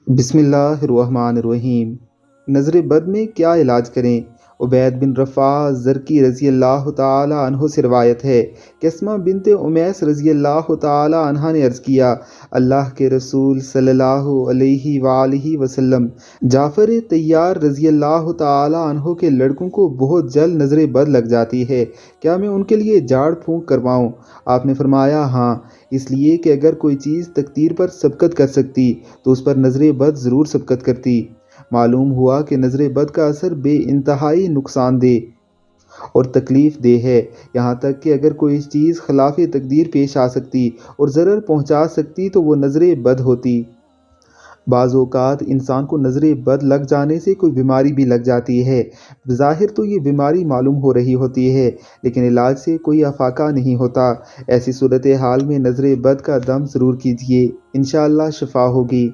بسم اللہ الرحمن الرحیم۔ نظر بد میں کیا علاج کریں؟ عبید بن رفاع زرقی رضی اللہ تعالی عنہ سے روایت ہے کہ اسماء بنت امیس رضی اللہ تعالی عنہ نے عرض کیا، اللہ کے رسول صلی اللہ علیہ وآلہ وسلم، جعفر طیار رضی اللہ تعالی عنہ کے لڑکوں کو بہت جلد نظر بد لگ جاتی ہے، کیا میں ان کے لیے جھاڑ پھونک کرواؤں؟ آپ نے فرمایا ہاں، اس لیے کہ اگر کوئی چیز تقدیر پر سبقت کر سکتی تو اس پر نظر بد ضرور سبقت کرتی۔ معلوم ہوا کہ نظر بد کا اثر بے انتہائی نقصان دہ اور تکلیف دہ ہے، یہاں تک کہ اگر کوئی چیز خلاف تقدیر پیش آ سکتی اور ضرر پہنچا سکتی تو وہ نظر بد ہوتی۔ بعض اوقات انسان کو نظر بد لگ جانے سے کوئی بیماری بھی لگ جاتی ہے، بظاہر تو یہ بیماری معلوم ہو رہی ہوتی ہے لیکن علاج سے کوئی افاقہ نہیں ہوتا۔ ایسی صورتحال میں نظر بد کا دم ضرور کیجیے، انشاءاللہ شفا ہوگی۔